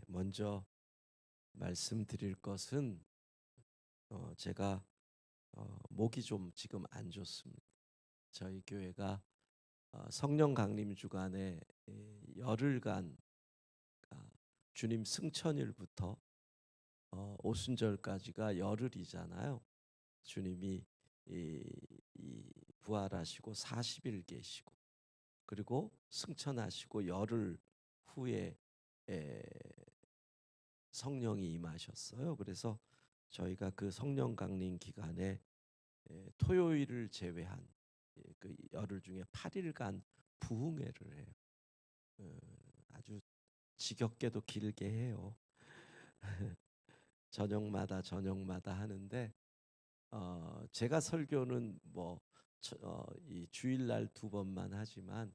먼저 말씀드릴 것은 제가 목이 좀 지금 안 좋습니다. 저희 교회가 성령 강림 주간에 열흘간 아, 주님 승천일부터 오순절까지가 열흘이잖아요. 주님이 이, 이 부활하시고 40일 계시고 그리고 승천하시고 열흘 후에 에, 성령이 임하셨어요. 그래서 저희가 그 성령 강림 기간에 토요일을 제외한 그 열흘 중에 8일간 부흥회를 해요. 어, 아주 지겹게도 길게 해요. 저녁마다 하는데 제가 설교는 이 주일날 2번만 하지만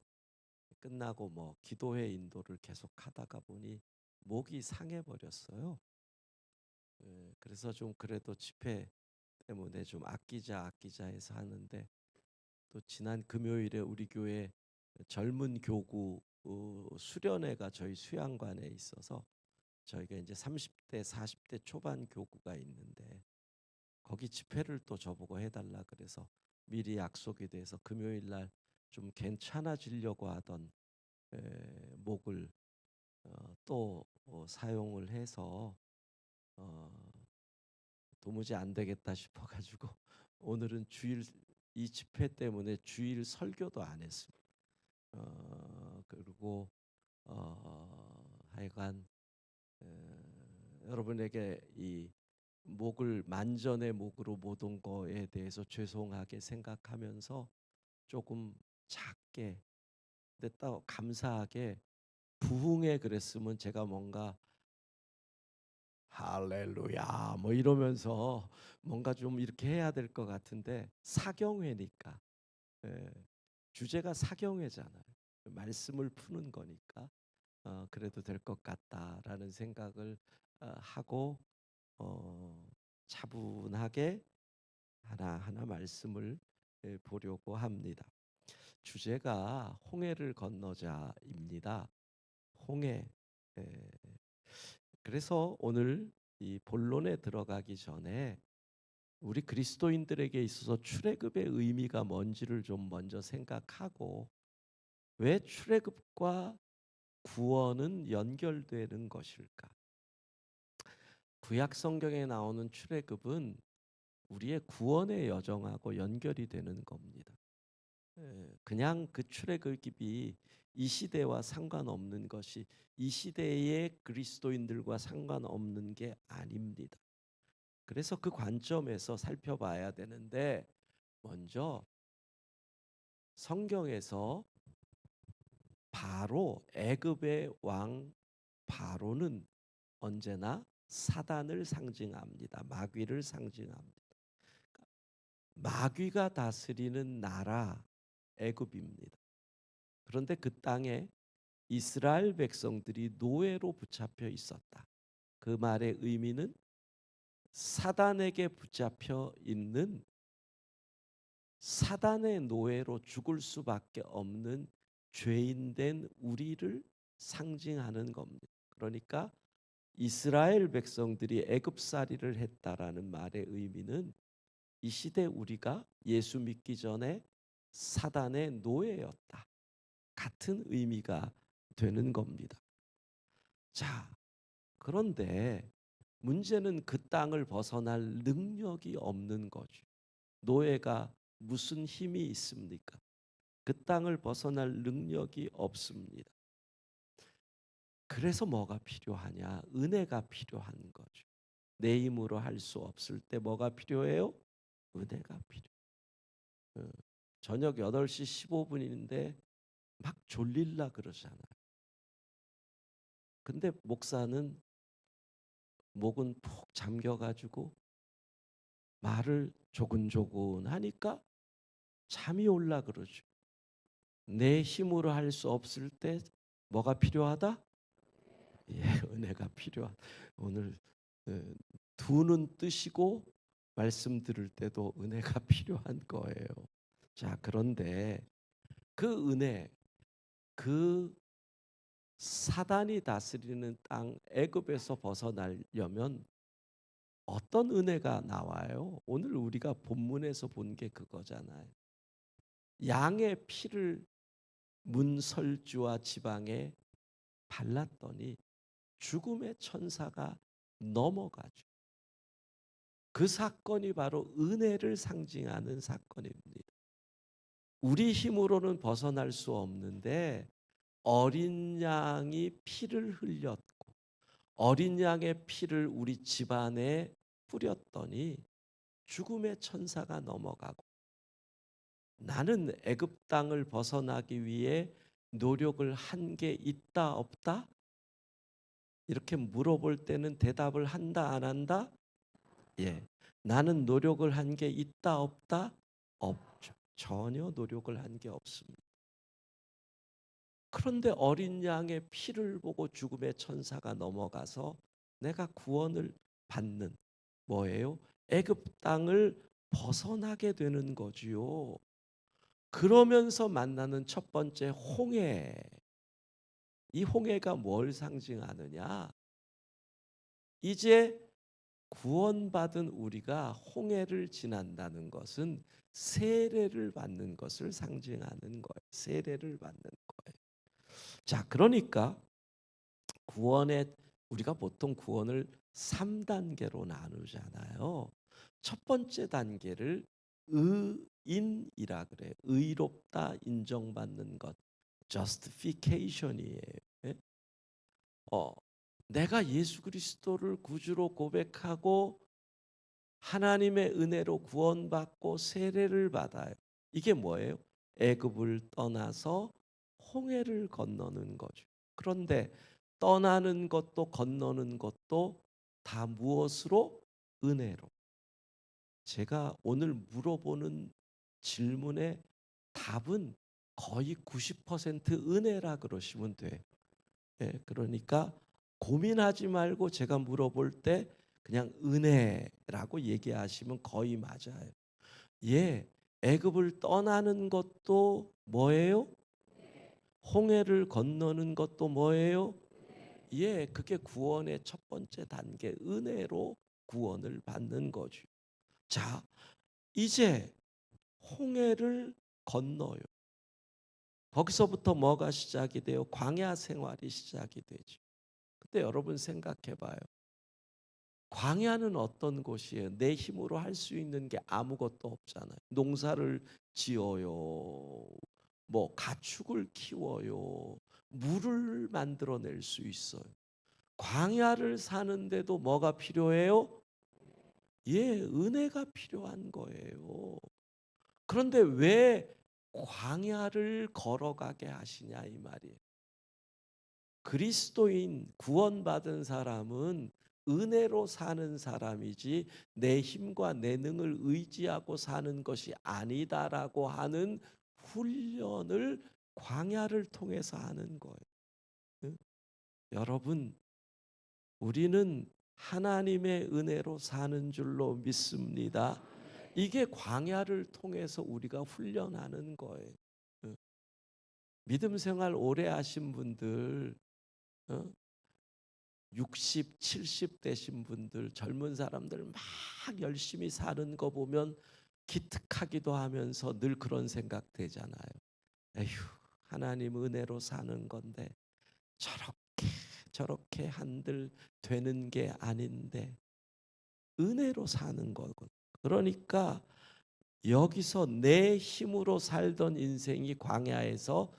끝나고 기도회 인도를 계속 하다가 보니 목이 상해 버렸어요. 그래서 좀 그래도 집회 때문에 좀 아끼자 해서 하는데, 또 지난 금요일에 우리 교회 젊은 교구 수련회가 저희 수양관에 있어서, 저희가 이제 30대 40대 초반 교구가 있는데 거기 집회를 또 저보고 해달라 그래서 미리 약속이 돼서 금요일 날 좀 괜찮아지려고 하던 목을 또 사용을 해서 어, 도무지 안 되겠다 싶어가지고 오늘은 주일, 이 집회 때문에 주일 설교도 안 했습니다. 그리고 하여간 여러분에게 이 목을 만전의 목으로 못 온 거에 대해서 죄송하게 생각하면서 조금 작게, 근데 또 감사하게 부흥회 그랬으면 제가 뭔가 할렐루야 뭐 이러면서 뭔가 좀 이렇게 해야 될 것 같은데, 사경회니까, 예, 주제가 사경회잖아요. 말씀을 푸는 거니까 그래도 될 것 같다라는 생각을 하고 차분하게 하나하나 말씀을 보려고 합니다. 주제가 홍해를 건너자입니다. 홍해. 예. 그래서 오늘 이 본론에 들어가기 전에 우리 그리스도인들에게 있어서 출애굽의 의미가 뭔지를 좀 먼저 생각하고, 왜 출애굽과 구원은 연결되는 것일까? 구약 성경에 나오는 출애굽은 우리의 구원의 여정하고 연결이 되는 겁니다. 그냥 그 출애굽이 이 시대와 상관없는 것이, 이 시대의 그리스도인들과 상관없는 게 아닙니다. 그래서 그 관점에서 살펴봐야 되는데, 먼저 성경에서 바로, 애굽의 왕 바로는 언제나 사단을 상징합니다. 마귀를 상징합니다. 마귀가 다스리는 나라 애굽입니다. 그런데 그 땅에 이스라엘 백성들이 노예로 붙잡혀 있었다. 그 말의 의미는 사단에게 붙잡혀 있는, 사단의 노예로 죽을 수밖에 없는 죄인된 우리를 상징하는 겁니다. 그러니까 이스라엘 백성들이 애굽살이를 했다라는 말의 의미는 이 시대 우리가 예수 믿기 전에 사단의 노예였다, 같은 의미가 되는 겁니다. 자, 그런데 문제는 그 땅을 벗어날 능력이 없는 거죠. 노예가 무슨 힘이 있습니까? 그 땅을 벗어날 능력이 없습니다. 그래서 뭐가 필요하냐? 은혜가 필요한 거죠. 내 힘으로 할 수 없을 때 뭐가 필요해요? 은혜가 필요해요. 저녁 8시 15분인데 막 졸릴라 그러잖아요. 근데 목사는 목은 푹 잠겨가지고 말을 조근조근 하니까 잠이 올라 그러죠. 내 힘으로 할 수 없을 때 뭐가 필요하다? 예, 은혜가 필요한. 오늘 두 눈 뜨시고 말씀 들을 때도 은혜가 필요한 거예요. 자, 그런데 그 은혜, 그 사단이 다스리는 땅 애굽에서 벗어나려면 어떤 은혜가 나와요? 오늘 우리가 본문에서 본 게 그거잖아요. 양의 피를 문설주와 지방에 발랐더니 죽음의 천사가 넘어가죠. 그 사건이 바로 은혜를 상징하는 사건입니다. 우리 힘으로는 벗어날 수 없는데 어린 양이 피를 흘렸고 어린 양의 피를 우리 집안에 뿌렸더니 죽음의 천사가 넘어가고 나는 애굽 땅을 벗어나기 위해 노력을 한 게 있다 없다? 이렇게 물어볼 때는 대답을 한다 안 한다? 예. 나는 노력을 한 게 있다 없다? 없죠. 전혀 노력을 한 게 없습니다. 그런데 어린 양의 피를 보고 죽음의 천사가 넘어가서 내가 구원을 받는 뭐예요? 애굽 땅을 벗어나게 되는 거지요. 그러면서 만나는 첫 번째 홍해. 이 홍해가 뭘 상징하느냐? 이제 구원받은 우리가 홍해를 지난다는 것은 세례를 받는 것을 상징하는 거예요. 세례를 받는 거예요. 자, 그러니까 구원의 우리가 보통 구원을 3단계로 나누잖아요. 첫 번째 단계를 의인이라 그래요. 의롭다 인정받는 것. justification이에요. 예? 어, 내가 예수 그리스도를 구주로 고백하고 하나님의 은혜로 구원받고 세례를 받아요. 이게 뭐예요? 애굽을 떠나서 홍해를 건너는 거죠. 그런데 떠나는 것도 건너는 것도 다 무엇으로? 은혜로. 제가 오늘 물어보는 질문의 답은 거의 90% 은혜라 그러시면 돼요. 예, 그러니까 고민하지 말고 제가 물어볼 때 그냥 은혜라고 얘기하시면 거의 맞아요. 예, 애굽을 떠나는 것도 뭐예요? 홍해를 건너는 것도 뭐예요? 예, 그게 구원의 첫 번째 단계, 은혜로 구원을 받는 거죠. 자, 이제 홍해를 건너요. 거기서부터 뭐가 시작이 돼요? 광야 생활이 시작이 되죠. 근데 여러분 생각해 봐요. 광야는 어떤 곳이에요? 내 힘으로 할 수 있는 게 아무것도 없잖아요. 농사를 지어요. 뭐 가축을 키워요. 물을 만들어낼 수 있어요. 광야를 사는데도 뭐가 필요해요? 예, 은혜가 필요한 거예요. 그런데 왜 광야를 걸어가게 하시냐 이 말이에요. 그리스도인 구원받은 사람은 은혜로 사는 사람이지 내 힘과 내 능을 의지하고 사는 것이 아니다라고 하는 훈련을 광야를 통해서 하는 거예요. 응? 여러분, 우리는 하나님의 은혜로 사는 줄로 믿습니다. 이게 광야를 통해서 우리가 훈련하는 거예요. 응? 믿음 생활 오래 하신 분들, 60, 70 되신 분들, 젊은 사람들 막 열심히 사는 거 보면 기특하기도 하면서 늘 그런 생각 되잖아요. 에휴, 하나님 은혜로 사는 건데 저렇게 한들 되는 게 아닌데 은혜로 사는 거군. 그러니까 여기서 내 힘으로 살던 인생이 광야에서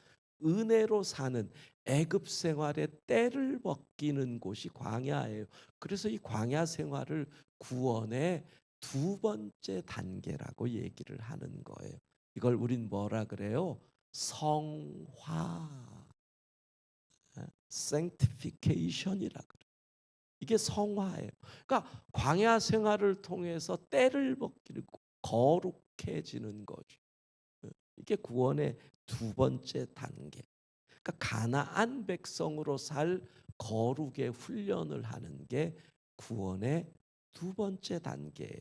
은혜로 사는 애굽 생활의 때를 벗기는 곳이 광야예요. 그래서 이 광야 생활을 구원의 두 번째 단계라고 얘기를 하는 거예요. 이걸 우린 뭐라 그래요? 성화, sanctification이라 그래요. 이게 성화예요. 그러니까 광야 생활을 통해서 때를 벗기고 거룩해지는 거죠. 이게 구원의 두 번째 단계. 그러니까 가나안 백성으로 살 거룩의 훈련을 하는 게 구원의 두 번째 단계예요.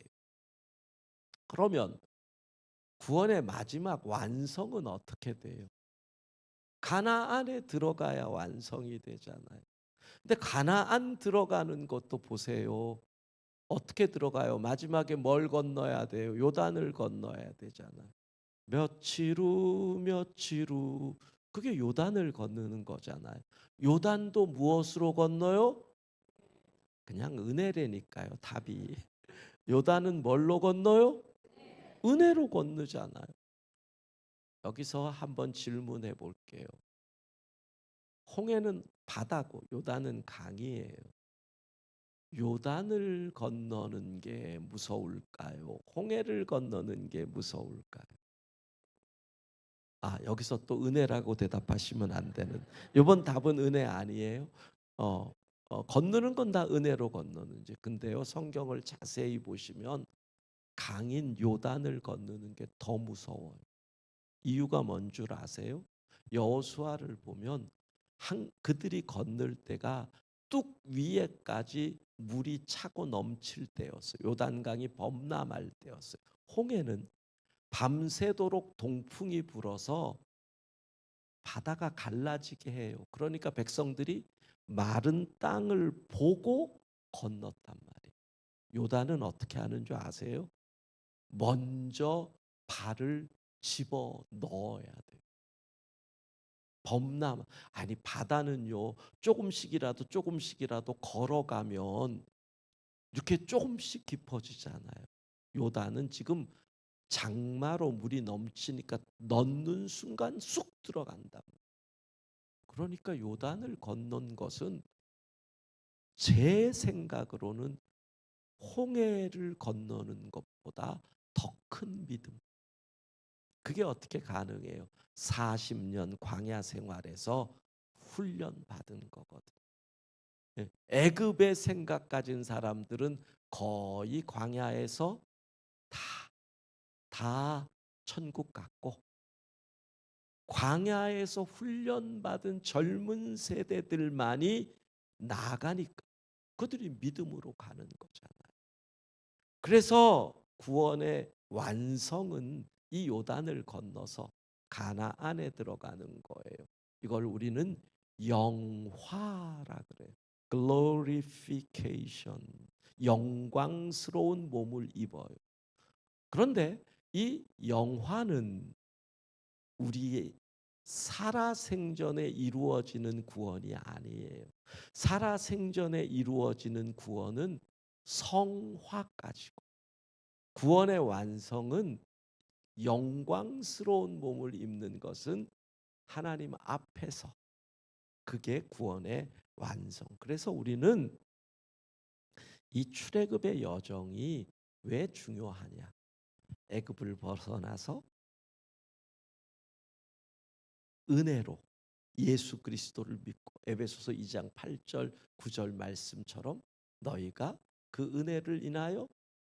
그러면 구원의 마지막 완성은 어떻게 돼요? 가나안에 들어가야 완성이 되잖아요. 근데 가나안 들어가는 것도 보세요. 어떻게 들어가요? 마지막에 뭘 건너야 돼요? 요단을 건너야 되잖아요. 며칠 후 그게 요단을 건너는 거잖아요. 요단도 무엇으로 건너요? 그냥 은혜라니까요. 답이. 요단은 뭘로 건너요? 은혜로 건너잖아요. 여기서 한번 질문해 볼게요. 홍해는 바다고 요단은 강이에요. 요단을 건너는 게 무서울까요? 홍해를 건너는 게 무서울까요? 여기서 또 은혜라고 대답하시면 안 되는. 이번 답은 은혜 아니에요. 건너는 건 다 은혜로 건너는지. 근데요, 성경을 자세히 보시면 강인 요단을 건너는 게 더 무서워요. 이유가 뭔 줄 아세요? 여호수아를 보면 그들이 건널 때가 뚝 위에까지 물이 차고 넘칠 때였어요. 요단강이 범람할 때였어요. 홍해는 밤새도록 동풍이 불어서 바다가 갈라지게 해요. 그러니까 백성들이 마른 땅을 보고 건넜단 말이에요. 요단은 어떻게 하는 줄 아세요? 먼저 발을 집어 넣어야 돼요. 범람 아니 바다는요 조금씩이라도 걸어가면 이렇게 조금씩 깊어지잖아요. 요단은 지금 장마로 물이 넘치니까 넣는 순간 쑥 들어간다. 그러니까 요단을 건넌 것은 제 생각으로는 홍해를 건너는 것보다 더 큰 믿음. 그게 어떻게 가능해요? 40년 광야 생활에서 훈련 받은 거거든. 예, 애굽의 생각 가진 사람들은 거의 광야에서 다, 다 천국 갔고 광야에서 훈련받은 젊은 세대들만이 나가니까 그들이 믿음으로 가는 거잖아요. 그래서 구원의 완성은 이 요단을 건너서 가나안에 들어가는 거예요. 이걸 우리는 영화라 그래요. glorification. 영광스러운 몸을 입어요. 그런데 이 영화는 우리의 살아생전에 이루어지는 구원이 아니에요. 살아생전에 이루어지는 구원은 성화까지고 구원의 완성은 영광스러운 몸을 입는 것은 하나님 앞에서 그게 구원의 완성. 그래서 우리는 이 출애굽의 여정이 왜 중요하냐? 애굽을 벗어나서 은혜로 예수 그리스도를 믿고 에베소서 2장 8절 9절 말씀처럼 너희가 그 은혜를 인하여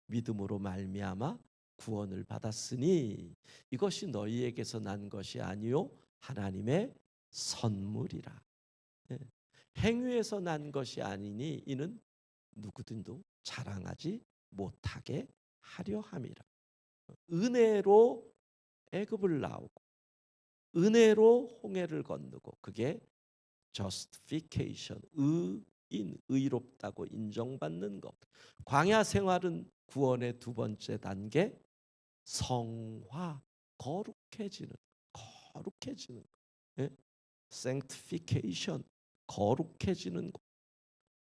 믿음으로 말미암아 구원을 받았으니 이것이 너희에게서 난 것이 아니요 하나님의 선물이라. 예. 행위에서 난 것이 아니니 이는 누구든도 자랑하지 못하게 하려 함이라. 은혜로 애굽을 나오고 은혜로 홍해를 건너고 그게 justification, 의롭다고 인정받는 것. 광야 생활은 구원의 두 번째 단계, 성화, 거룩해지는, 거룩해지는, 예? sanctification, 거룩해지는 것.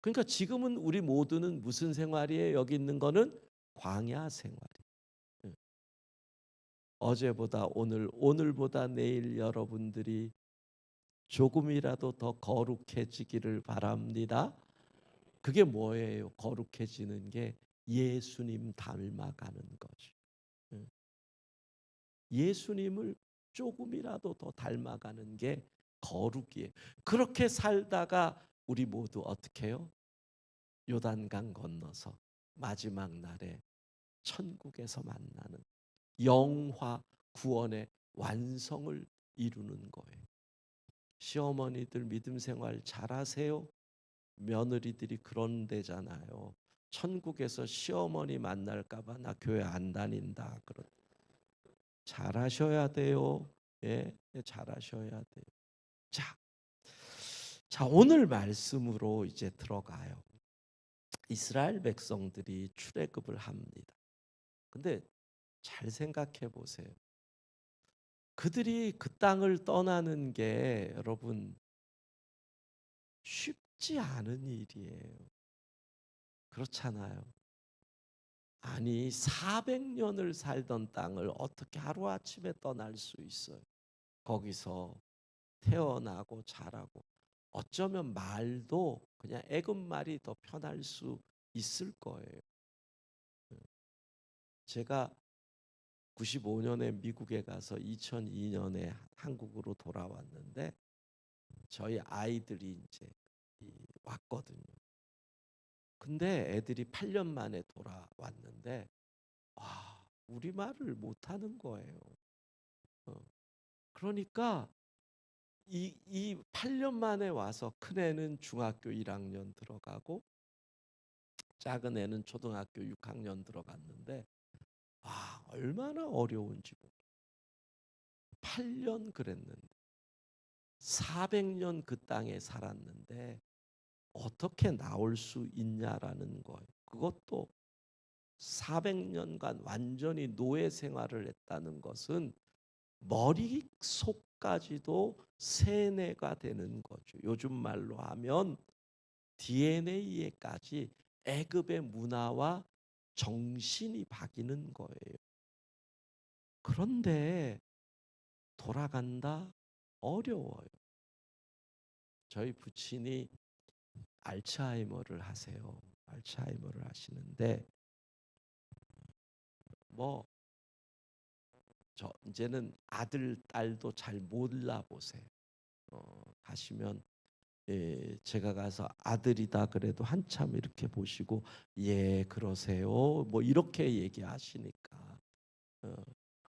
그러니까 지금은 우리 모두는 무슨 생활이에요? 여기 있는 거는 광야 생활이에요. 예. 어제보다 오늘, 오늘보다 내일 여러분들이 조금이라도 더 거룩해지기를 바랍니다. 그게 뭐예요? 거룩해지는 게 예수님 닮아가는 거죠. 예. 예수님을 조금이라도 더 닮아가는 게 거룩이에요. 그렇게 살다가 우리 모두 어떻게 해요? 요단강 건너서 마지막 날에 천국에서 만나는 영화 구원의 완성을 이루는 거예요. 시어머니들 믿음 생활 잘하세요? 며느리들이 그런 데잖아요. 천국에서 시어머니 만날까 봐 나 교회 안 다닌다. 잘하셔야 돼요. 예, 잘하셔야 돼요. 자, 오늘 말씀으로 이제 들어가요. 이스라엘 백성들이 출애굽을 합니다. 근데 잘 생각해 보세요. 그들이 그 땅을 떠나는 게 여러분 쉽지 않은 일이에요. 그렇잖아요. 아니 400년을 살던 땅을 어떻게 하루아침에 떠날 수 있어요? 거기서 태어나고 자라고 어쩌면 말도 그냥 애굽 말이 더 편할 수 있을 거예요. 제가 95년에 미국에 가서 2002년에 한국으로 돌아왔는데 저희 아이들이 이제 왔거든요. 근데 애들이 8년 만에 돌아왔는데 우리말을 못하는 거예요. 그러니까 이 8년 만에 와서 큰애는 중학교 1학년 들어가고 작은 애는 초등학교 6학년 들어갔는데 얼마나 어려운지 몰라. 8년 그랬는데 400년 그 땅에 살았는데 어떻게 나올 수 있냐라는 거예요. 그것도 400년간 완전히 노예 생활을 했다는 것은 머릿속까지도 세뇌가 되는 거죠. 요즘 말로 하면 DNA에까지 애굽의 문화와 정신이 박이는 거예요. 그런데 돌아간다 어려워요. 저희 부친이 알츠하이머를 하세요. 알츠하이머를 하시는데 저 이제는 아들 딸도 잘 몰라보세요. 가시면 제가 가서 아들이다 그래도 한참 이렇게 보시고 예 그러세요 뭐 이렇게 얘기하시니까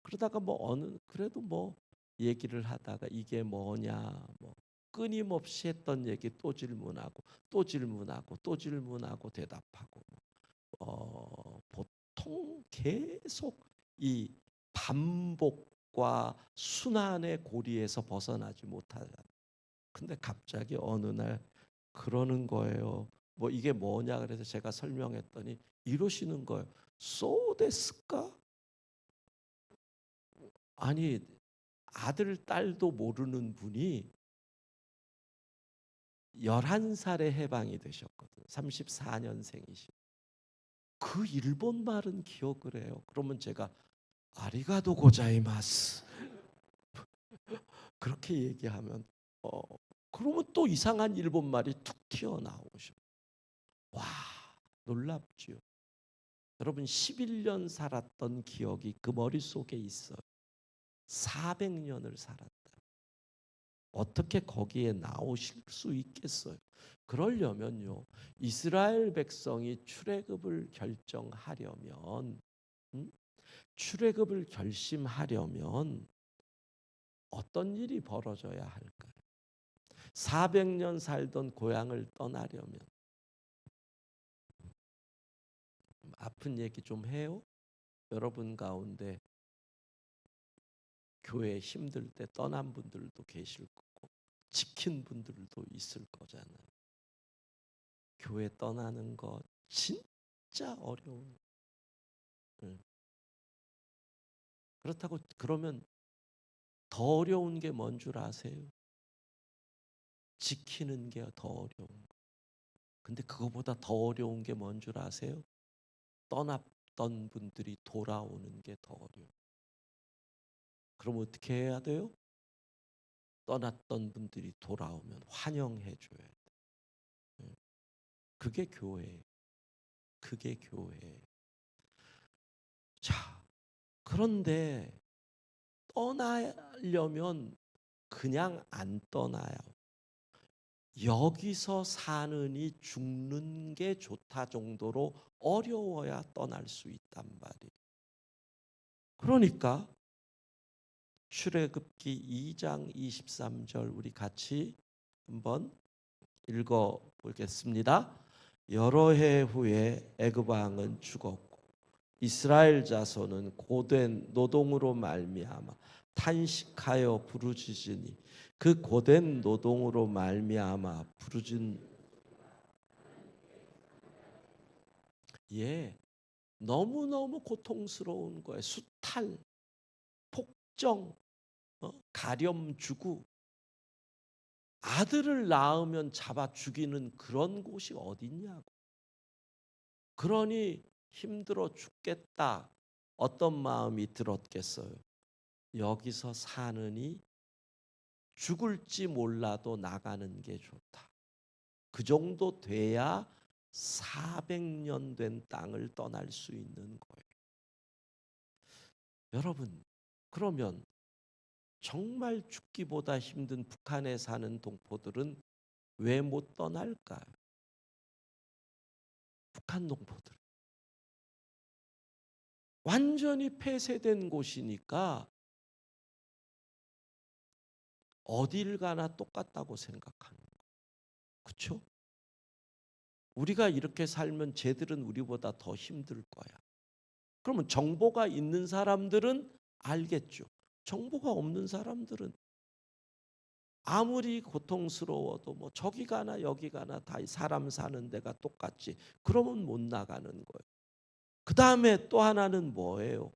그러다가 그래도 얘기를 하다가 이게 뭐냐 끊임없이 했던 얘기 또 질문하고 또 질문하고 또 질문하고 대답하고 보통 계속 이 반복과 순환의 고리에서 벗어나지 못하잖아요. 근데 갑자기 어느 날 그러는 거예요. 이게 뭐냐 그래서 제가 설명했더니 이러시는 거예요. 소데스까? 아니 아들 딸도 모르는 분이 11살에 해방이 되셨거든요. 34년생이시고 그 일본 말은 기억을 해요. 그러면 제가 아리가도 고자이마스 그렇게 얘기하면 그러면 또 이상한 일본 말이 툭 튀어나오죠. 와 놀랍죠. 여러분 11년 살았던 기억이 그 머릿속에 있어요. 400년을 살았다. 어떻게 거기에 나오실 수 있겠어요? 그러려면요. 이스라엘 백성이 출애굽을 결정하려면 출애굽을 결심하려면 어떤 일이 벌어져야 할까요? 400년 살던 고향을 떠나려면 아픈 얘기 좀 해요? 여러분 가운데 교회 힘들 때 떠난 분들도 계실 거고 지킨 분들도 있을 거잖아요. 교회 떠나는 거 진짜 어려운. 그렇다고 그러면 더 어려운 게 뭔 줄 아세요? 지키는 게 더 어려운 거. 근데 그거보다 더 어려운 게 뭔 줄 아세요? 떠났던 분들이 돌아오는 게 더 어려워요. 그럼 어떻게 해야 돼요? 떠났던 분들이 돌아오면 환영해 줘야 돼요. 그게 교회예요. 그게 교회예요. 자, 그런데 떠나려면 그냥 안 떠나요. 여기서 사느니 죽는 게 좋다 정도로 어려워야 떠날 수 있단 말이에요. 그러니까 출애굽기 2장 23절 우리 같이 한번 읽어 보겠습니다. 여러 해 후에 애굽 왕은 죽었고 이스라엘 자손은 고된 노동으로 말미암아 탄식하여 부르짖으니 그 고된 노동으로 말미암아 부르짖 예, 너무너무 고통스러운 거예요. 수탈, 폭정, 가렴 주고 아들을 낳으면 잡아 죽이는 그런 곳이 어딨냐고. 그러니 힘들어 죽겠다. 어떤 마음이 들었겠어요? 여기서 사느니 죽을지 몰라도 나가는 게 좋다. 그 정도 돼야 400년 된 땅을 떠날 수 있는 거예요. 여러분, 그러면 정말 죽기보다 힘든 북한에 사는 동포들은 왜 못 떠날까요? 북한 동포들. 완전히 폐쇄된 곳이니까 어딜 가나 똑같다고 생각하는 거예요. 그렇죠? 우리가 이렇게 살면 쟤들은 우리보다 더 힘들 거야. 그러면 정보가 있는 사람들은 알겠죠. 정보가 없는 사람들은 아무리 고통스러워도 뭐 저기 가나 여기 가나 다 사람 사는 데가 똑같지. 그러면 못 나가는 거예요. 그 다음에 또 하나는 뭐예요?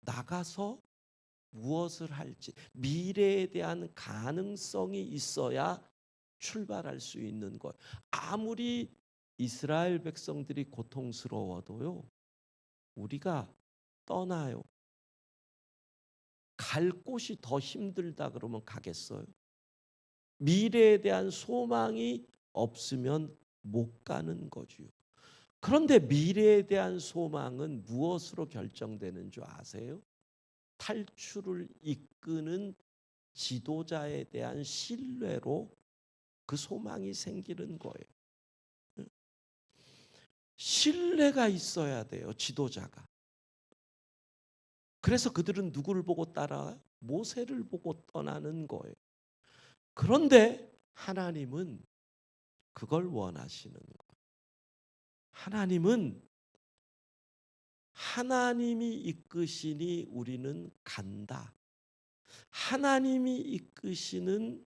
나가서 무엇을 할지 미래에 대한 가능성이 있어야 출발할 수 있는 거예요. 아무리 이스라엘 백성들이 고통스러워도요. 우리가 떠나요. 갈 곳이 더 힘들다 그러면 가겠어요? 미래에 대한 소망이 없으면 못 가는 거지요. 그런데 미래에 대한 소망은 무엇으로 결정되는 줄 아세요? 탈출을 이끄는 지도자에 대한 신뢰로 그 소망이 생기는 거예요. 신뢰가 있어야 돼요, 지도자가. 그래서 그들은 누구를 보고 따라가요? 모세를 보고 떠나는 거예요. 그런데 하나님은 그걸 원하시는 거예요. 하나님은 하나님이 이끄시니 우리는 간다. 하나님이 이끄시는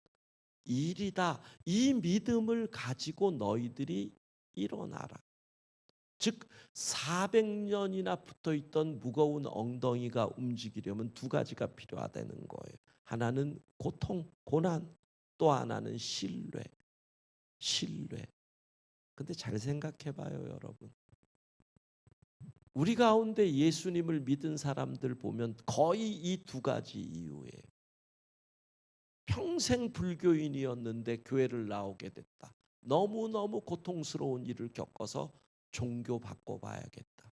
일이다. 이 믿음을 가지고 너희들이 일어나라. 즉 400년이나 붙어있던 무거운 엉덩이가 움직이려면 두 가지가 필요하다는 거예요. 하나는 고통, 고난, 또 하나는 신뢰. 신뢰. 근데 잘 생각해 봐요, 여러분. 우리 가운데 예수님을 믿은 사람들 보면 거의 이 두 가지 이유에 평생 불교인이었는데 교회를 나오게 됐다. 너무너무 고통스러운 일을 겪어서 종교 바꿔봐야겠다.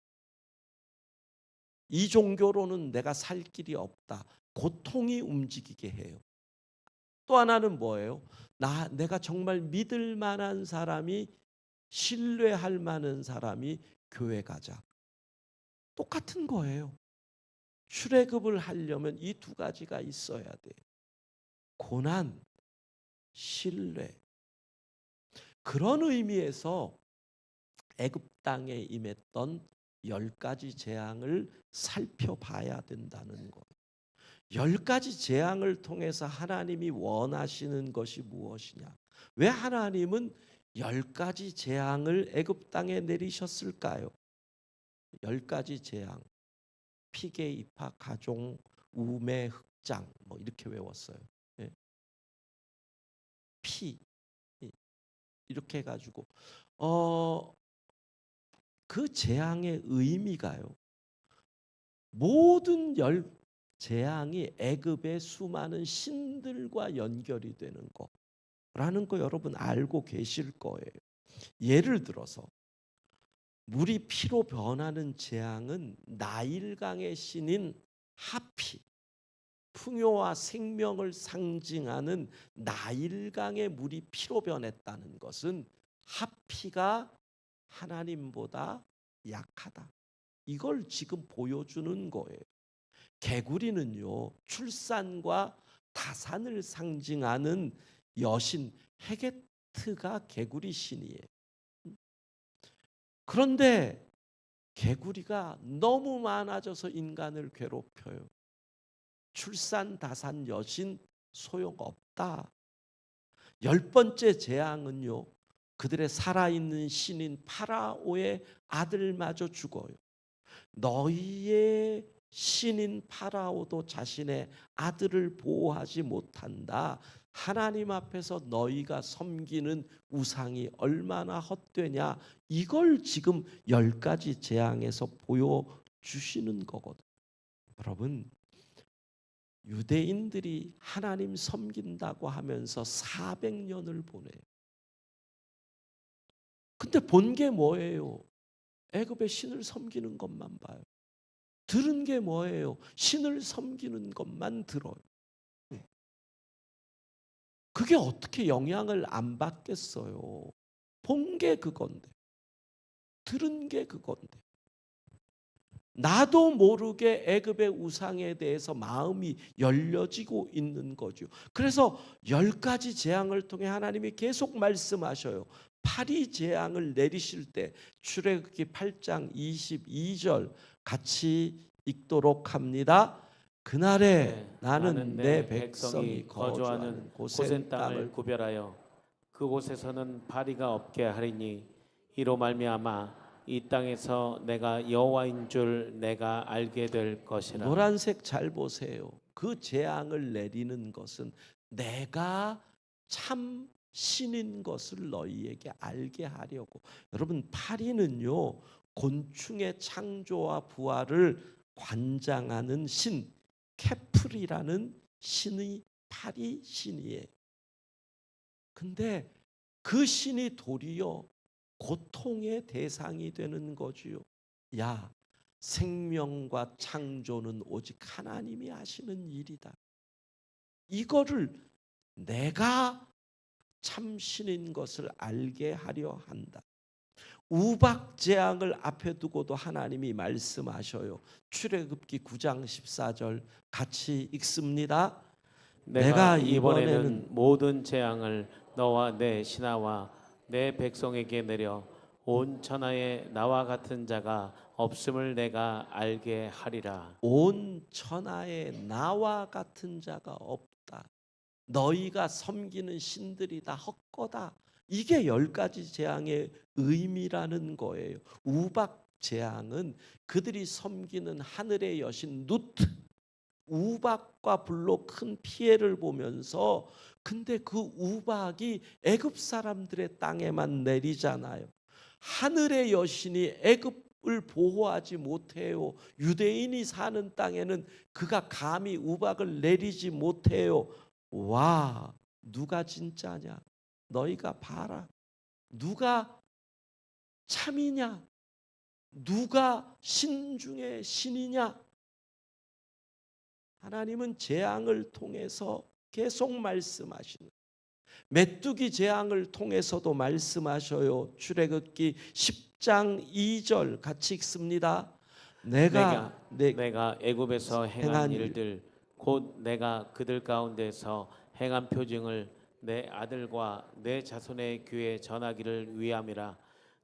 이 종교로는 내가 살 길이 없다. 고통이 움직이게 해요. 또 하나는 뭐예요? 내가 정말 믿을 만한 사람이, 신뢰할 만한 사람이 교회 가자. 똑같은 거예요. 출애굽을 하려면 이 두 가지가 있어야 돼요. 고난, 신뢰. 그런 의미에서 애굽 땅에 임했던 10가지 재앙을 살펴봐야 된다는 거예요. 10가지 재앙을 통해서 하나님이 원하시는 것이 무엇이냐? 왜 하나님은 10가지 재앙을 애굽 땅에 내리셨을까요? 10가지 재앙. 피게, 이파, 가종, 우매, 흑장 뭐 이렇게 외웠어요. 예. 피 이렇게 해가지고 그 재앙의 의미가요. 모든 재앙이 애굽의 수많은 신들과 연결이 되는 거라는 거 여러분 알고 계실 거예요. 예를 들어서 물이 피로 변하는 재앙은 나일강의 신인 하피, 풍요와 생명을 상징하는 나일강의 물이 피로 변했다는 것은 하피가 하나님보다 약하다. 이걸 지금 보여주는 거예요. 개구리는요, 출산과 다산을 상징하는 여신 헤게트가 개구리 신이에요. 그런데 개구리가 너무 많아져서 인간을 괴롭혀요. 출산 다산 여신 소용없다. 10번째 재앙은요, 그들의 살아있는 신인 파라오의 아들마저 죽어요. 너희의 신인 파라오도 자신의 아들을 보호하지 못한다. 하나님 앞에서 너희가 섬기는 우상이 얼마나 헛되냐. 이걸 지금 10가지 재앙에서 보여주시는 거거든요. 여러분, 유대인들이 하나님 섬긴다고 하면서 400년을 보내요. 근데 본 게 뭐예요? 애굽의 신을 섬기는 것만 봐요. 들은 게 뭐예요? 신을 섬기는 것만 들어요. 그게 어떻게 영향을 안 받겠어요? 본 게 그건데, 들은 게 그건데. 나도 모르게 애굽의 우상에 대해서 마음이 열려지고 있는 거죠. 그래서 10가지 재앙을 통해 하나님이 계속 말씀하셔요. 파리 재앙을 내리실 때 출애굽기 8장 22절 같이 읽도록 합니다. 그날에 나는 내 백성이 거주하는 고센 땅을 구별하여 그곳에서는 파리가 없게 하리니 이로 말미암아 이 땅에서 내가 여호와인 줄 내가 알게 될 것이라. 노란색 잘 보세요. 그 재앙을 내리는 것은 내가 참 신인 것을 너희에게 알게 하려고. 여러분, 파리는요, 곤충의 창조와 부활을 관장하는 신 케플이라는 신의 파리 신이에요. 근데 그 신이 도리어 고통의 대상이 되는 거지요. 야, 생명과 창조는 오직 하나님이 하시는 일이다. 이거를 내가 참신인 것을 알게 하려 한다. 우박 재앙을 앞에 두고도 하나님이 말씀하셔요. 출애굽기 9장 14절 같이 읽습니다. 내가 이번에는 모든 재앙을 너와 내 신하와 내 백성에게 내려 온 천하에 나와 같은 자가 없음을 내가 알게 하리라. 온 천하에 나와 같은 자가 없다. 너희가 섬기는 신들이 다 헛거다. 이게 10가지 재앙의 의미라는 거예요. 우박 재앙은 그들이 섬기는 하늘의 여신 누트, 우박과 불로 큰 피해를 보면서, 근데 그 우박이 애굽 사람들의 땅에만 내리잖아요. 하늘의 여신이 애굽을 보호하지 못해요. 유대인이 사는 땅에는 그가 감히 우박을 내리지 못해요. 와, 누가 진짜냐? 너희가 봐라. 누가 참이냐? 누가 신 중에 신이냐? 하나님은 재앙을 통해서 계속 말씀하시는, 메뚜기 재앙을 통해서도 말씀하셔요. 출애굽기 10장 2절 같이 읽습니다. 내가 애굽에서 행한 일들 곧 내가 그들 가운데서 행한 표징을 내 아들과 내 자손의 귀에 전하기를 위함이라.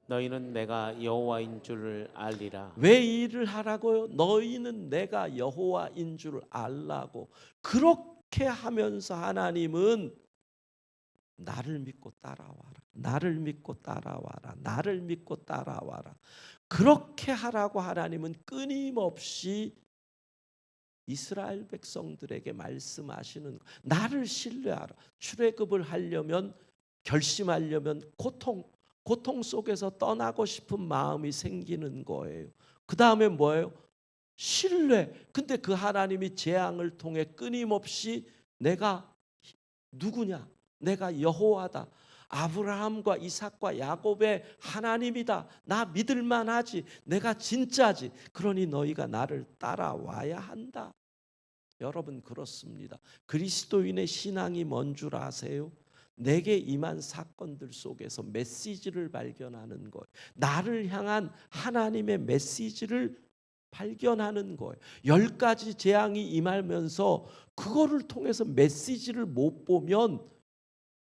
너희는 내가 여호와인 줄을 알리라. 왜 이 일을 하라고요? 너희는 내가 여호와인 줄 알라고. 그렇게 하면서 하나님은 나를 믿고 따라와라. 나를 믿고 따라와라. 나를 믿고 따라와라. 그렇게 하라고 하나님은 끊임없이 이스라엘 백성들에게 말씀하시는, 나를 신뢰하라. 출애굽을 하려면, 결심하려면 고통 속에서 떠나고 싶은 마음이 생기는 거예요. 그 다음에 뭐예요? 신뢰. 근데 그 하나님이 재앙을 통해 끊임없이 내가 누구냐? 내가 여호와다. 아브라함과 이삭과 야곱의 하나님이다. 나 믿을 만하지. 내가 진짜지. 그러니 너희가 나를 따라와야 한다. 여러분, 그렇습니다. 그리스도인의 신앙이 뭔 줄 아세요? 내게 임한 사건들 속에서 메시지를 발견하는 거예요. 나를 향한 하나님의 메시지를 발견하는 거예요. 10가지 재앙이 임하면서 그거를 통해서 메시지를 못 보면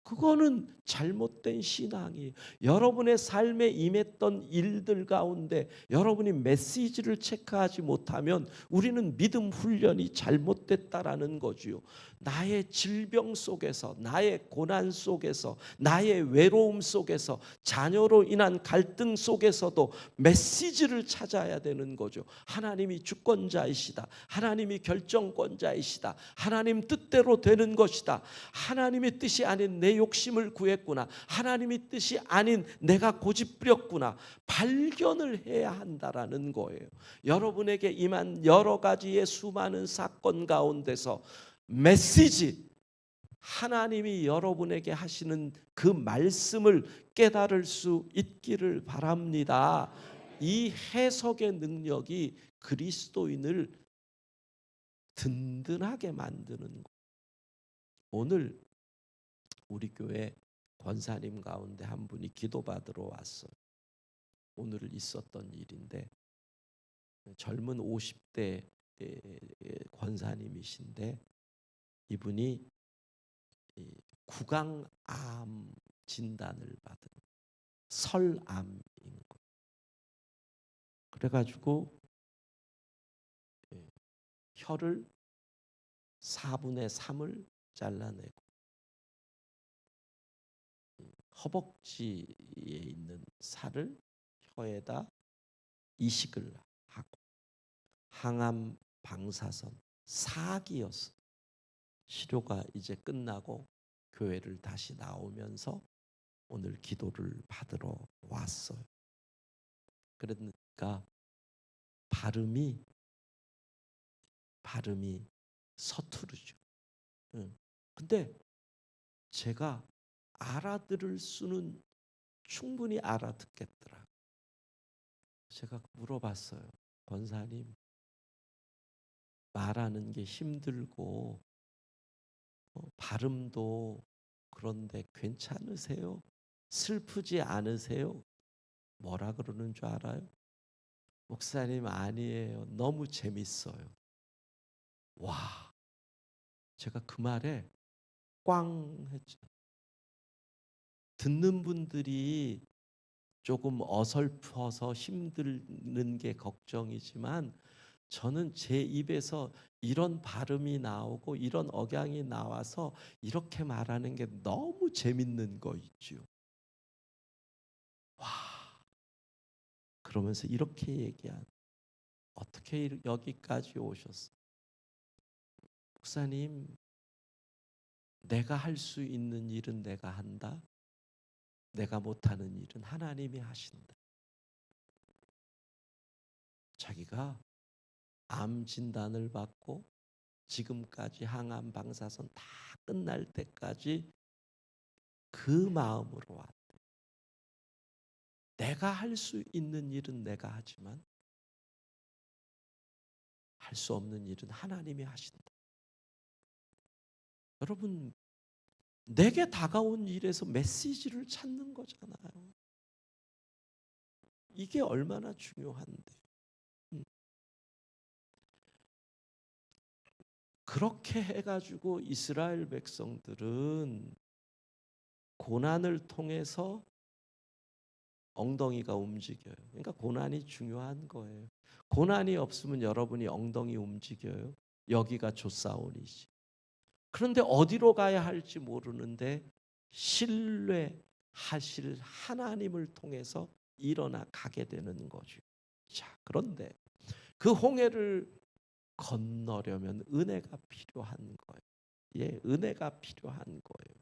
그거는 잘못된 신앙이 여러분의 삶에 임했던 일들 가운데 여러분이 메시지를 체크하지 못하면 우리는 믿음 훈련이 잘못됐다라는 거지요. 나의 질병 속에서, 나의 고난 속에서, 나의 외로움 속에서, 자녀로 인한 갈등 속에서도 메시지를 찾아야 되는 거죠. 하나님이 주권자이시다. 하나님이 결정권자이시다. 하나님 뜻대로 되는 것이다. 하나님의 뜻이 아닌 내 욕심을 구했구나. 하나님의 뜻이 아닌 내가 고집부렸구나. 발견을 해야 한다라는 거예요. 여러분에게 임한 여러 가지의 수많은 사건 가운데서 메시지, 하나님이 여러분에게 하시는 그 말씀을 깨달을 수 있기를 바랍니다. 이 해석의 능력이 그리스도인을 든든하게 만드는 것. 오늘 우리 교회 권사님 가운데 한 분이 기도받으러 왔어요. 오늘 있었던 일인데 젊은 50대 권사님이신데 이분이 구강암 진단을 받은 설암인 거예요. 그래가지고 혀를 4분의 3을 잘라내고 허벅지에 있는 살을 혀에다 이식을 하고 항암 방사선 4기였어. 치료가 이제 끝나고 교회를 다시 나오면서 오늘 기도를 받으러 왔어요. 그러니까 발음이 서투르죠. 근데 제가 알아들을 수는 충분히 알아듣겠더라. 제가 물어봤어요. 권사님, 말하는 게 힘들고 발음도 그런데 괜찮으세요? 슬프지 않으세요? 뭐라 그러는 줄 알아요? 목사님, 아니에요. 너무 재밌어요. 와, 제가 그 말에 꽝 했죠. 듣는 분들이 조금 어설퍼서 힘드는 게 걱정이지만 저는 제 입에서 이런 발음이 나오고 이런 억양이 나와서 이렇게 말하는 게 너무 재밌는 거 있죠. 와, 그러면서 이렇게 얘기한, 어떻게 여기까지 오셨어? 목사님, 내가 할 수 있는 일은 내가 한다. 내가 못하는 일은 하나님이 하신다. 자기가 암 진단을 받고 지금까지 항암 방사선 다 끝날 때까지 그 마음으로 왔대. 내가 할 수 있는 일은 내가 하지만 할 수 없는 일은 하나님이 하신다. 여러분, 내게 다가온 일에서 메시지를 찾는 거잖아요. 이게 얼마나 중요한데. 그렇게 해가지고 이스라엘 백성들은 고난을 통해서 엉덩이가 움직여요. 그러니까 고난이 중요한 거예요. 고난이 없으면 여러분이 엉덩이 움직여요? 여기가 조사원이지. 그런데 어디로 가야 할지 모르는데 신뢰하실 하나님을 통해서 일어나 가게 되는 거죠. 자, 그런데 그 홍해를 건너려면 은혜가 필요한 거예요. 예, 은혜가 필요한 거예요.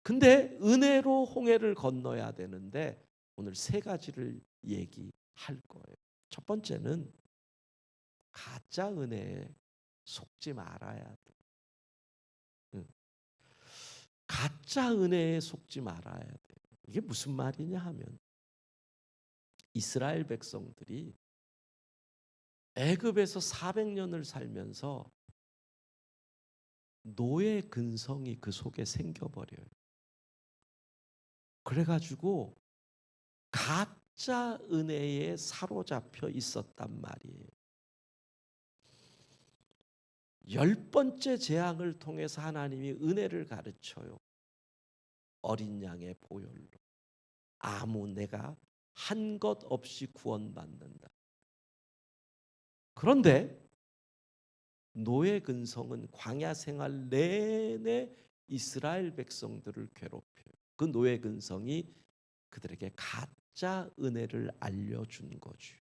근데 은혜로 홍해를 건너야 되는데 오늘 세 가지를 얘기할 거예요. 첫 번째는 가짜 은혜에 속지 말아야 돼. 가짜 은혜에 속지 말아야 돼. 이게 무슨 말이냐 하면 이스라엘 백성들이 애굽에서 400년을 살면서 노예 근성이 그 속에 생겨버려요. 그래가지고 가짜 은혜에 사로잡혀 있었단 말이에요. 10번째 재앙을 통해서 하나님이 은혜를 가르쳐요. 어린 양의 보혈로 아무 내가 한 것 없이 구원받는다. 그런데 노예 근성은 광야 생활 내내 이스라엘 백성들을 괴롭혀요. 그 노예 근성이 그들에게 가짜 은혜를 알려준 거죠.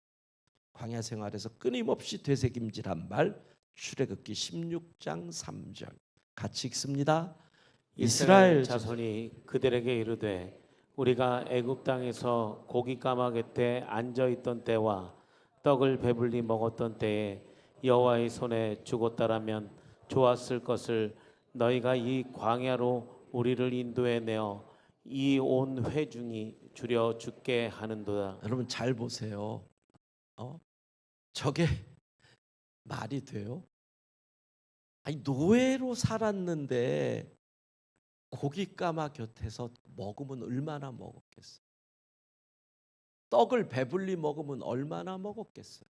광야 생활에서 끊임없이 되새김질한 말, 출애굽기 16장 3절 같이 읽습니다. 이스라엘 자손이 그들에게 이르되 우리가 애굽 땅에서 고기 까마귀 때 앉아 있던 때와 떡을 배불리 먹었던 때에 여호와의 손에 죽었다라면 좋았을 것을 너희가 이 광야로 우리를 인도해 내어 이 온 회중이 줄여 죽게 하는도다. 여러분 잘 보세요. 저게 말이 돼요? 아니 노예로 살았는데 고깃가마 곁에서 먹으면 얼마나 먹었겠어요? 떡을 배불리 먹으면 얼마나 먹었겠어요?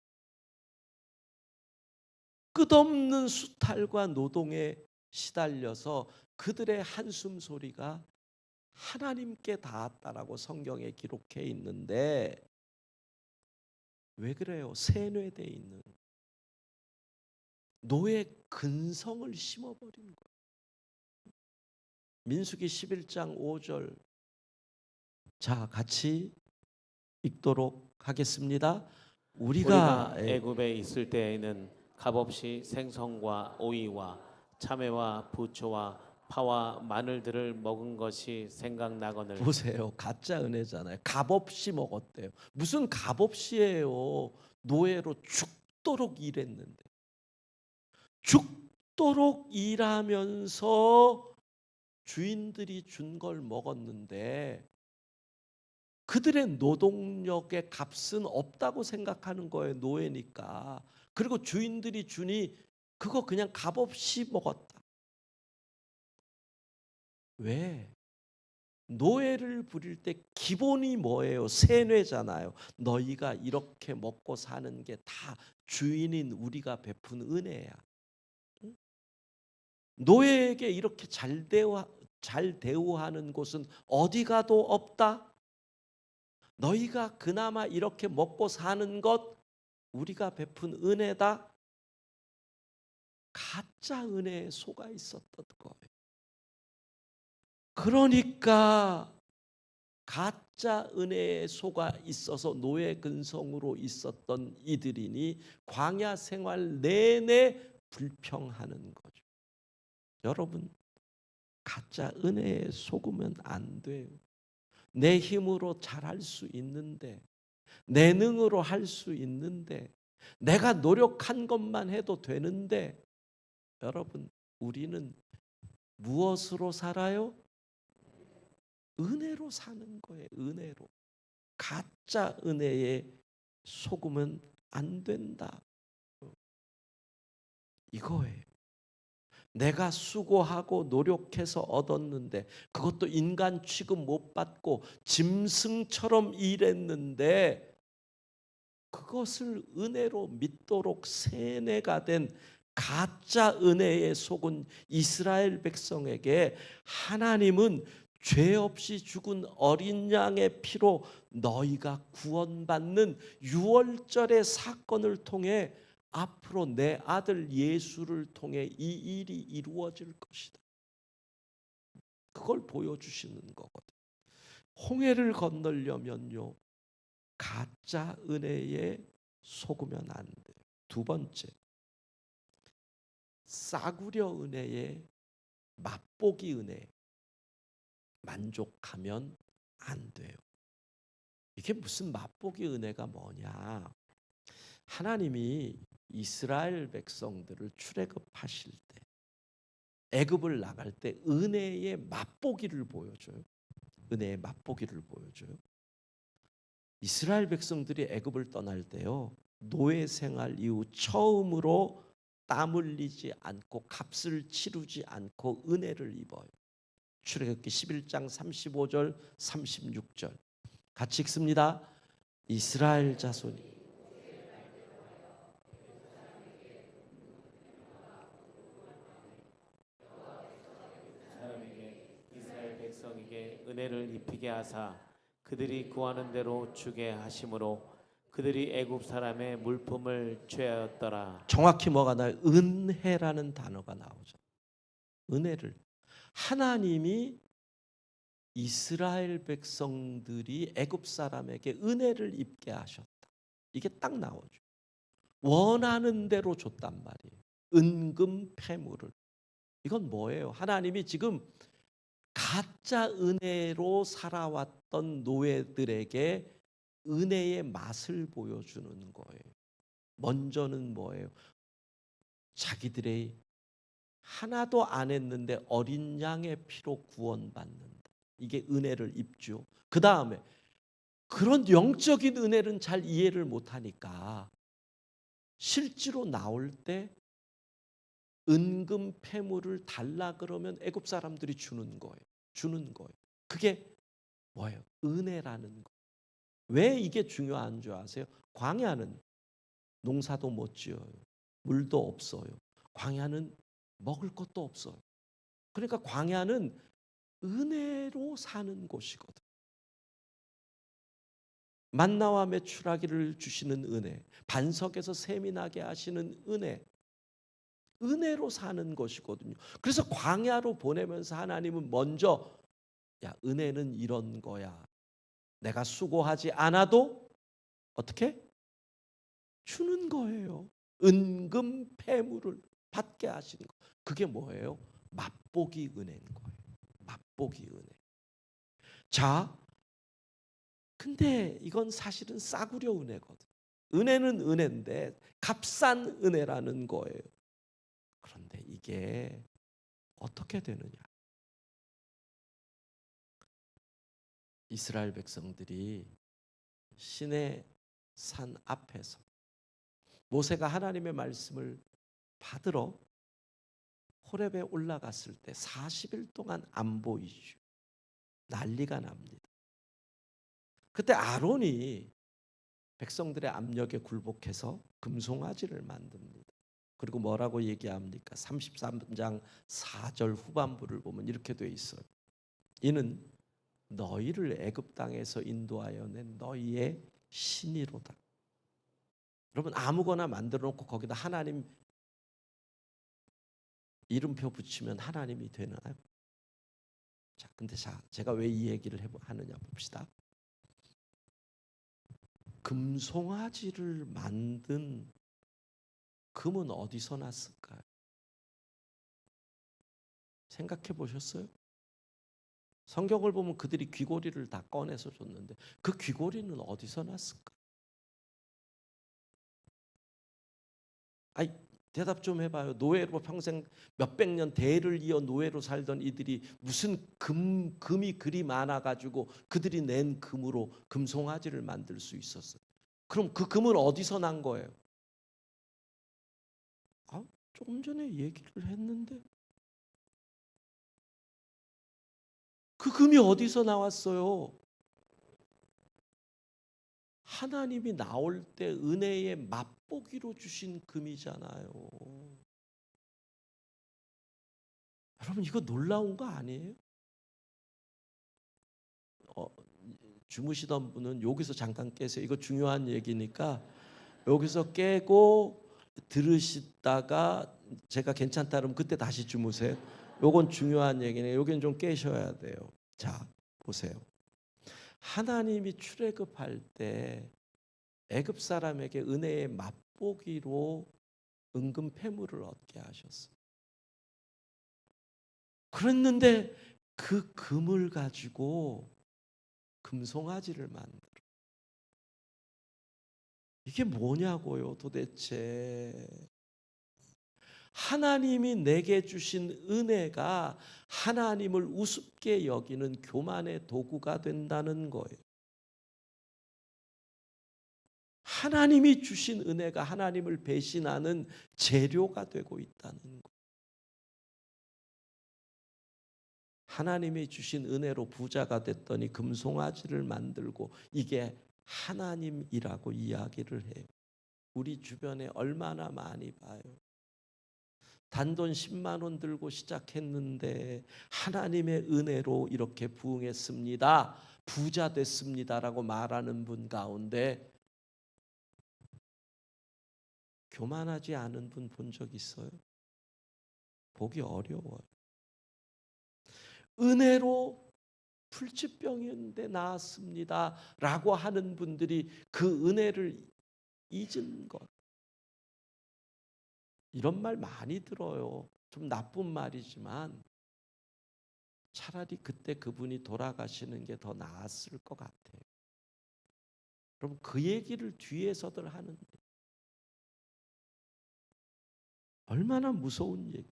끝없는 수탈과 노동에 시달려서 그들의 한숨 소리가 하나님께 닿았다라고 성경에 기록해 있는데 왜 그래요? 세뇌돼 있는 노예 근성을 심어버린 거예요. 민수기 11장 5절 자 같이 읽도록 하겠습니다. 우리가 애굽에 있을 때에는 값없이 생선과 오이와 참외와 부초와 파와 마늘들을 먹은 것이 생각나거늘. 보세요. 가짜 은혜잖아요. 값없이 먹었대요. 무슨 값없이예요. 노예로 죽도록 일했는데. 죽도록 일하면서 주인들이 준 걸 먹었는데 그들의 노동력의 값은 없다고 생각하는 거예요. 노예니까. 그리고 주인들이 주니 그거 그냥 값없이 먹었다. 왜? 노예를 부릴 때 기본이 뭐예요? 세뇌잖아요. 너희가 이렇게 먹고 사는 게 다 주인인 우리가 베푼 은혜야. 노예에게 이렇게 잘 대우하는 곳은 어디 가도 없다. 너희가 그나마 이렇게 먹고 사는 것 우리가 베푼 은혜다. 가짜 은혜에 속아 있었던 거예요. 그러니까 가짜 은혜에 속아 있어서 노예 근성으로 있었던 이들이니 광야 생활 내내 불평하는 거죠. 여러분 가짜 은혜에 속으면 안 돼요. 내 힘으로 잘할 수 있는데 내 능으로 할 수 있는데 내가 노력한 것만 해도 되는데 여러분 우리는 무엇으로 살아요? 은혜로 사는 거예요. 은혜로. 가짜 은혜에 속으면 안 된다. 이거예요. 내가 수고하고 노력해서 얻었는데 그것도 인간 취급 못 받고 짐승처럼 일했는데 그것을 은혜로 믿도록 세뇌가 된 가짜 은혜에 속은 이스라엘 백성에게 하나님은 죄 없이 죽은 어린 양의 피로 너희가 구원받는 유월절의 사건을 통해 앞으로 내 아들 예수를 통해 이 일이 이루어질 것이다. 그걸 보여주시는 거거든. 홍해를 건너려면요 가짜 은혜에 속으면 안 돼요. 두 번째, 싸구려 은혜에 맛보기 은혜 만족하면 안 돼요. 이게 무슨 맛보기 은혜가 뭐냐? 하나님이 이스라엘 백성들을 출애굽하실 때 애굽을 나갈 때 은혜의 맛보기를 보여줘요. 은혜의 맛보기를 보여줘요. 이스라엘 백성들이 애굽을 떠날 때요 노예 생활 이후 처음으로 땀 흘리지 않고 값을 치르지 않고 은혜를 입어요. 출애굽기 11장 35절 36절 같이 읽습니다. 이스라엘 자손이 사람에게 이스라엘 백성에게 은혜를 입히게 하사 그들이 구하는 대로 주게 하심으로 그들이 애굽 사람의 물품을 취하였더라. 정확히 뭐가 나요? 은혜라는 단어가 나오죠. 은혜를 하나님이 이스라엘 백성들이 애굽 사람에게 은혜를 입게 하셨다. 이게 딱 나오죠. 원하는 대로 줬단 말이에요. 은금 패물을. 이건 뭐예요? 하나님이 지금 가짜 은혜로 살아왔던 노예들에게 은혜의 맛을 보여주는 거예요. 먼저는 뭐예요? 자기들의 하나도 안 했는데 어린 양의 피로 구원받는다. 이게 은혜를 입죠. 그 다음에 그런 영적인 은혜는 잘 이해를 못하니까 실제로 나올 때 은금 패물을 달라 그러면 애굽 사람들이 주는 거예요. 주는 거예요. 그게 뭐예요? 은혜라는 거. 왜 이게 중요한 줄 아세요? 광야는 농사도 못 지어요. 물도 없어요. 광야는 먹을 것도 없어요. 그러니까 광야는 은혜로 사는 곳이거든. 만나와 메추라기를 주시는 은혜, 반석에서 샘이 나게 하시는 은혜, 은혜로 사는 것이거든요. 그래서 광야로 보내면서 하나님은 먼저 야, 은혜는 이런 거야. 내가 수고하지 않아도 어떻게? 주는 거예요. 은금 패물을 받게 하시는 거. 그게 뭐예요? 맛보기 은혜인 거예요. 맛보기 은혜. 자, 근데 이건 사실은 싸구려 은혜거든. 은혜는 은혜인데 값싼 은혜라는 거예요. 그런데 이게 어떻게 되느냐? 이스라엘 백성들이 시내 산 앞에서 모세가 하나님의 말씀을 받으러 호렙에 올라갔을 때 40일 동안 안 보이죠. 난리가 납니다. 그때 아론이 백성들의 압력에 굴복해서 금송아지를 만듭니다. 그리고 뭐라고 얘기합니까? 33장 4절 후반부를 보면 이렇게 돼 있어요. 이는 너희를 애굽 땅에서 인도하여 낸 너희의 신이로다. 여러분 아무거나 만들어 놓고 거기다 하나님 이름표 붙이면 하나님이 되나요? 자, 근데 제가 왜 이 얘기를 하느냐 봅시다. 금송아지를 만든 금은 어디서 났을까요? 생각해 보셨어요? 성경을 보면 그들이 귀고리를 다 꺼내서 줬는데 그 귀고리는 어디서 났을까? 아니 대답 좀 해봐요. 노예로 평생 몇백 년 대를 이어 노예로 살던 이들이 무슨 금이 그리 많아가지고 그들이 낸 금으로 금송아지를 만들 수 있었어요. 그럼 그 금은 어디서 난 거예요? 아, 조금 전에 얘기를 했는데 그 금이 어디서 나왔어요? 하나님이 나올 때 은혜의 맛보기로 주신 금이잖아요. 여러분 이거 놀라운 거 아니에요? 주무시던 분은 여기서 잠깐 깨세요. 이거 중요한 얘기니까 여기서 깨고 들으시다가 제가 괜찮다 그러면 그때 다시 주무세요. 요건 중요한 얘기네. 여기는 좀 깨셔야 돼요. 자, 보세요. 하나님이 출애굽할 때 애굽 사람에게 은혜의 맛보기로 은금 패물을 얻게 하셨어요. 그랬는데 그 금을 가지고 금송아지를 만들어. 이게 뭐냐고요, 도대체. 하나님이 내게 주신 은혜가 하나님을 우습게 여기는 교만의 도구가 된다는 거예요. 하나님이 주신 은혜가 하나님을 배신하는 재료가 되고 있다는 거예요. 하나님이 주신 은혜로 부자가 됐더니 금송아지를 만들고 이게 하나님이라고 이야기를 해요. 우리 주변에 얼마나 많이 봐요. 단돈 10만 원 들고 시작했는데 하나님의 은혜로 이렇게 부흥했습니다. 부자 됐습니다라고 말하는 분 가운데 교만하지 않은 분 본 적 있어요? 보기 어려워요. 은혜로 불치병인데 나았습니다 라고 하는 분들이 그 은혜를 잊은 것. 이런 말 많이 들어요. 좀 나쁜 말이지만 차라리 그때 그분이 돌아가시는 게 더 나았을 것 같아요. 그럼 그 얘기를 뒤에서들 하는데 얼마나 무서운 얘기.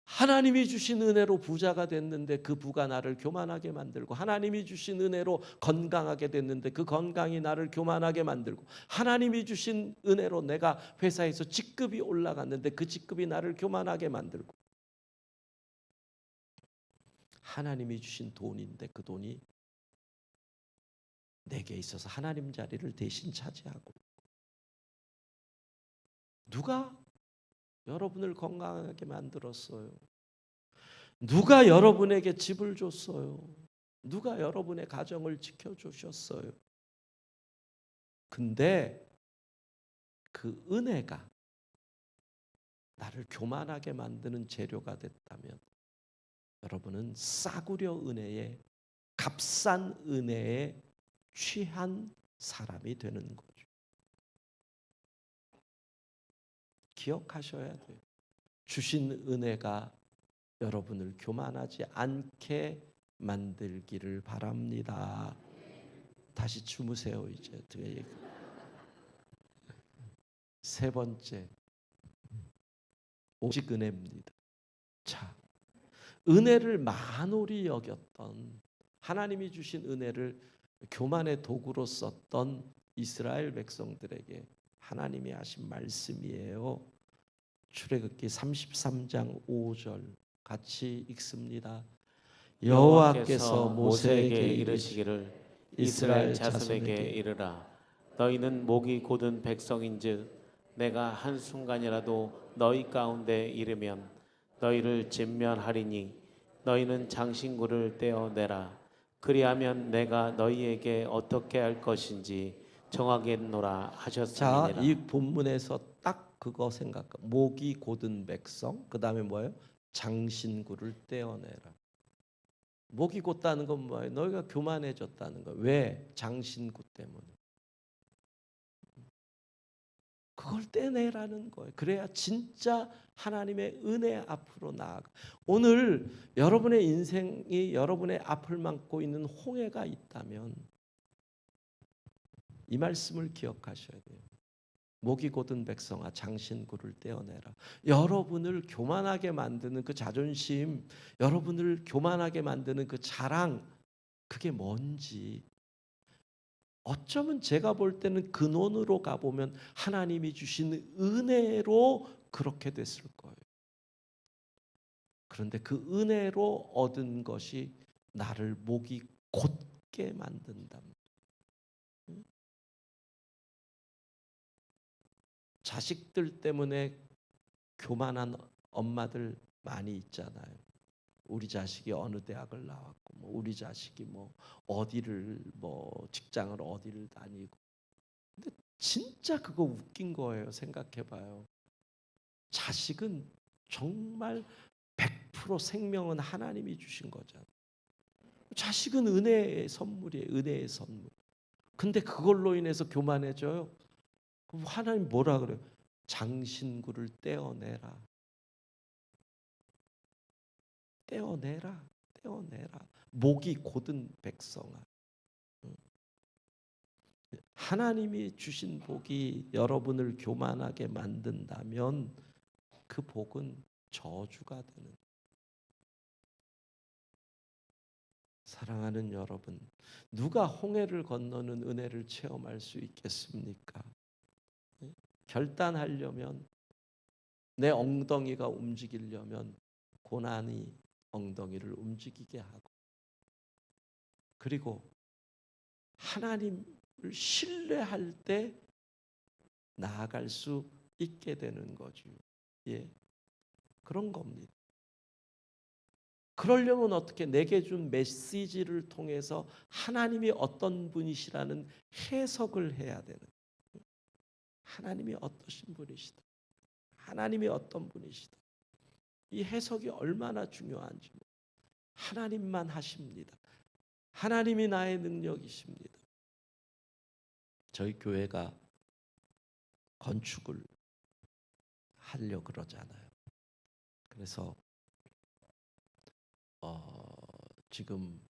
하나님이 주신 은혜로 부자가 됐는데 그 부가 나를 교만하게 만들고, 하나님이 주신 은혜로 건강하게 됐는데 그 건강이 나를 교만하게 만들고, 하나님이 주신 은혜로 내가 회사에서 직급이 올라갔는데 그 직급이 나를 교만하게 만들고, 하나님이 주신 돈인데 그 돈이 내게 있어서 하나님 자리를 대신 차지하고. 누가 여러분을 건강하게 만들었어요? 누가 여러분에게 집을 줬어요? 누가 여러분의 가정을 지켜주셨어요? 근데 그 은혜가 나를 교만하게 만드는 재료가 됐다면 여러분은 싸구려 은혜에, 값싼 은혜에 취한 사람이 되는 거죠. 기억하셔야 돼요. 주신 은혜가 여러분을 교만하지 않게 만들기를 바랍니다. 다시 주무세요. 이제 세 번째, 오직 은혜입니다. 자, 은혜를 만홀히 여겼던, 하나님이 주신 은혜를 교만의 도구로 썼던 이스라엘 백성들에게 하나님이 하신 말씀이에요. 출애굽기 33장 5절 같이 읽습니다. 여호와께서 모세에게 이르시기를 이스라엘 자손에게 이르라. 너희는 목이 곧은 백성인즉 내가 한순간이라도 너희 가운데 이르면 너희를 진멸하리니 너희는 장신구를 떼어내라. 그리하면 내가 너희에게 어떻게 할 것인지 정하겠노라 하셨습니다. 자, 이 본문에서 딱 그거 생각. 목이 곧은 백성, 그 다음에 뭐예요? 장신구를 떼어내라. 목이 곧다는 건 뭐예요? 너희가 교만해졌다는 거예요. 왜? 장신구 때문에. 그걸 떼내라는 거예요. 그래야 진짜 하나님의 은혜 앞으로 나아가. 오늘 여러분의 인생이 여러분의 앞을 막고 있는 홍해가 있다면 이 말씀을 기억하셔야 돼요. 목이 곧은 백성아 장신구를 떼어내라. 여러분을 교만하게 만드는 그 자존심, 여러분을 교만하게 만드는 그 자랑, 그게 뭔지 어쩌면 제가 볼 때는 근원으로 가보면 하나님이 주신 은혜로 그렇게 됐을 거예요. 그런데 그 은혜로 얻은 것이 나를 목이 곧게 만든다. 자식들 때문에 교만한 엄마들 많이 있잖아요. 우리 자식이 어느 대학을 나왔고, 뭐 우리 자식이 뭐 어디를 뭐 직장을 어디를 다니고. 근데 진짜 그거 웃긴 거예요. 생각해봐요. 자식은 정말 100% 생명은 하나님이 주신 거잖아요. 자식은 은혜의 선물이에요. 은혜의 선물. 근데 그걸로 인해서 교만해져요. 그럼 하나님 뭐라 그래요? 장신구를 떼어내라. 떼어내라. 떼어내라. 목이 곧은 백성아. 하나님이 주신 복이 여러분을 교만하게 만든다면 그 복은 저주가 되는. 사랑하는 여러분, 누가 홍해를 건너는 은혜를 체험할 수 있겠습니까? 결단하려면, 내 엉덩이가 움직이려면 고난이 엉덩이를 움직이게 하고, 그리고 하나님을 신뢰할 때 나아갈 수 있게 되는 거죠. 예, 그런 겁니다. 그러려면 어떻게 내게 준 메시지를 통해서 하나님이 어떤 분이시라는 해석을 해야 되는 거예요. 하나님이 어떠신 분이시다. 하나님이 어떤 분이시다. 이 해석이 얼마나 중요한지 하나님만 하십니다. 하나님이 나의 능력이십니다. 저희 교회가 건축을 하려 그러잖아요. 그래서 지금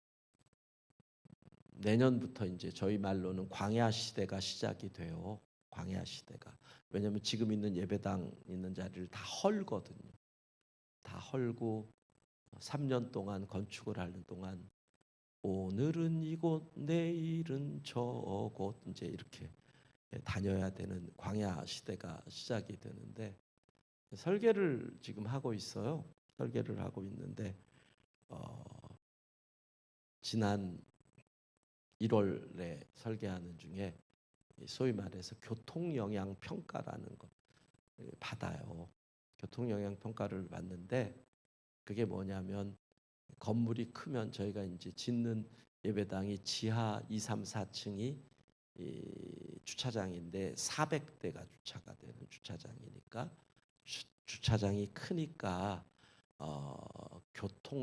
내년부터 이제 저희 말로는 광야 시대가 시작이 돼요. 광야 시대가. 왜냐하면 지금 있는 예배당 있는 자리를 다 헐거든요. 다 헐고 3년 동안 건축을 하는 동안 오늘은 이곳 내일은 저곳 이제 이렇게 다녀야 되는 광야 시대가 시작이 되는데 설계를 지금 하고 있어요. 설계를 하고 있는데 지난 1월에 설계하는 중에 소위 말해서 교통 영향 평가라는 거 받아요. 교통 영향 평가를 받는데 그게 뭐냐면 건물이 크면 저희가 이제 짓는 예배당이 지하 2, 3, 4층이 이 주차장인데 400대가 주차가 되는 주차장이니까 주차장이 크니까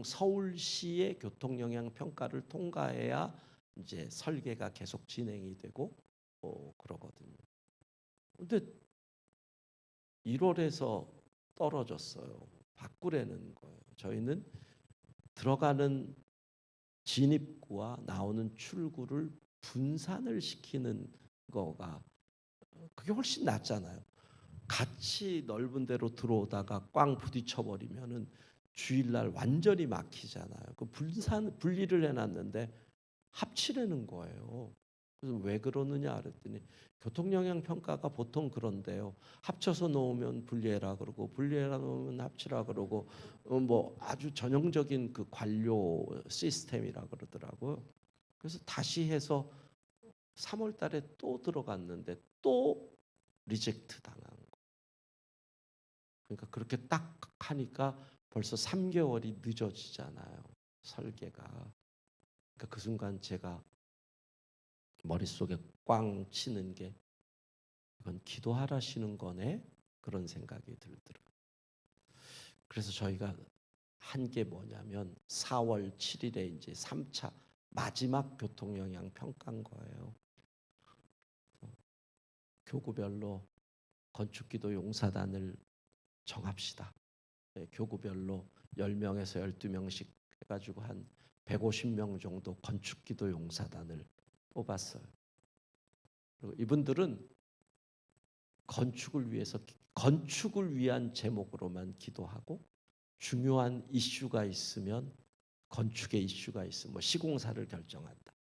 서울시의 교통 영향 평가를 통과해야 이제 설계가 계속 진행이 되고 그러거든요. 근데 1월에서 떨어졌어요. 바꾸라는 거예요. 저희는 들어가는 진입구와 나오는 출구를 분산을 시키는 거가 그게 훨씬 낫잖아요. 같이 넓은 데로 들어오다가 꽝 부딪혀 버리면은 주일날 완전히 막히잖아요. 그 분리를 해놨는데 합치라는 거예요. 그래서 왜 그러느냐 그랬더니 교통영향 평가가 보통 그런데요. 합쳐서 놓으면 분리해라 그러고 분리해라 놓으면 합치라 그러고 뭐 아주 전형적인 그 관료 시스템이라 그러더라고요. 그래서 다시 해서 3월 달에 또 들어갔는데 또 리젝트 당한 거. 그러니까 그렇게 딱 하니까 벌써 3개월이 늦어지잖아요. 설계가. 그러니까 그 순간 제가 머릿속에 꽝 치는 게 이건 기도하라시는 거네 그런 생각이 들더라고요. 그래서 저희가 한 게 뭐냐면 4월 7일에 이제 3차 마지막 교통영향 평가인 거예요. 교구별로 건축기도 용사단을 정합시다. 네, 교구별로 10명에서 12명씩 해가지고 한 150명 정도 건축기도 용사단을 뽑았어요. 그리고 이분들은 건축을 위한 제목으로만 기도하고 중요한 이슈가 있으면 건축의 이슈가 있으면 뭐 시공사를 결정한다.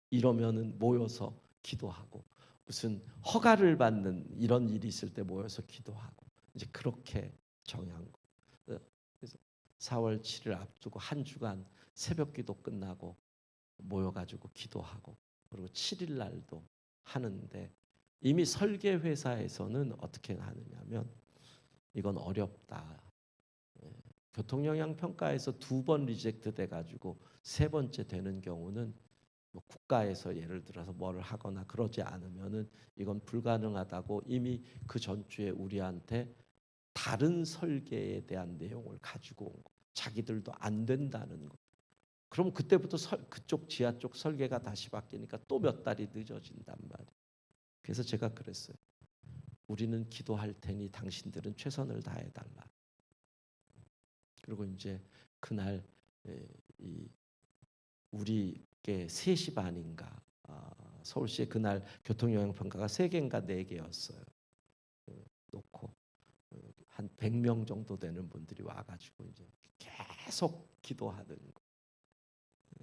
이러면은 모여서 기도하고 무슨 허가를 받는 이런 일이 있을 때 모여서 기도하고 이제 그렇게 정한 거. 그래서 4월 7일 앞두고 한 주간 새벽 기도 끝나고 모여가지고 기도하고 그리고 7일 날도 하는데 이미 설계 회사에서는 어떻게 하느냐면 이건 어렵다. 교통영향 평가에서 2번 리젝트 돼가지고 3번째 되는 경우는 뭐 국가에서 예를 들어서 뭐를 하거나 그러지 않으면은 이건 불가능하다고 이미 그 전주에 우리한테 다른 설계에 대한 내용을 가지고 온 거. 자기들도 안 된다는 거. 그럼 그때부터 그쪽 지하 쪽 설계가 다시 바뀌니까 또 몇 달이 늦어진단 말이에요. 그래서 제가 그랬어요. 우리는 기도할 테니 당신들은 최선을 다해달라. 그리고 이제 그날 우리께 3시 반인가 서울시에 그날 교통영향평가가 3개인가 4개였어요. 놓고 한 100명 정도 되는 분들이 와가지고 이제 계속 기도하는 거.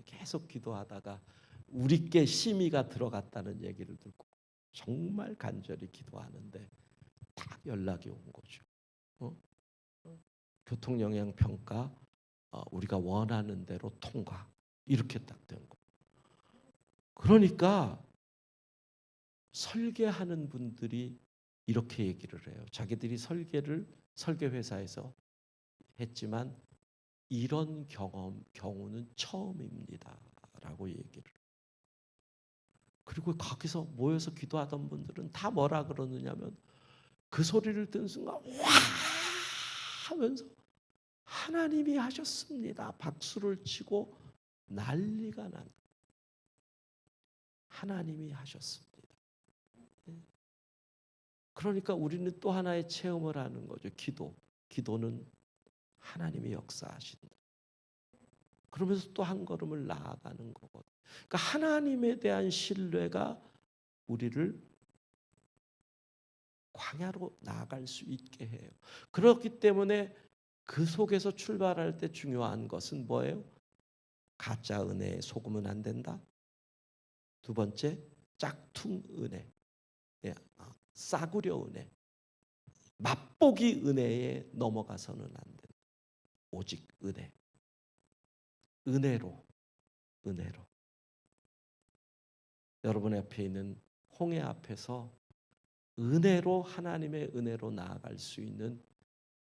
계속 기도하다가 우리께 심의가 들어갔다는 얘기를 듣고 정말 간절히 기도하는데 딱 연락이 온 거죠. 교통영향평가 우리가 원하는 대로 통과. 이렇게 딱 된 거. 그러니까 설계하는 분들이 이렇게 얘기를 해요. 자기들이 설계 회사에서 했지만 이런 경우는 처음입니다라고 얘기를. 그리고 거기서 모여서 기도하던 분들은 다 뭐라 그러느냐면 그 소리를 듣는 순간 와 하면서 하나님이 하셨습니다. 박수를 치고 난리가 난. 하나님이 하셨습니다. 그러니까 우리는 또 하나의 체험을 하는 거죠. 기도는 하나님이 역사하신다. 그러면서 또 한 걸음을 나아가는 거거든요. 그러니까 하나님에 대한 신뢰가 우리를 광야로 나아갈 수 있게 해요. 그렇기 때문에 그 속에서 출발할 때 중요한 것은 뭐예요? 가짜 은혜에 속으면 안 된다. 두 번째, 짝퉁 은혜, 싸구려 은혜, 맛보기 은혜에 넘어가서는 안 된다. 오직 은혜로. 여러분 앞에 있는 홍해 앞에서 은혜로, 하나님의 은혜로 나아갈 수 있는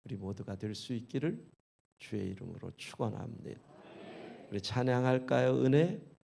우리 모두가 될 수 있기를 주의 이름으로 축원합니다. 우리 찬양할까요? 은혜.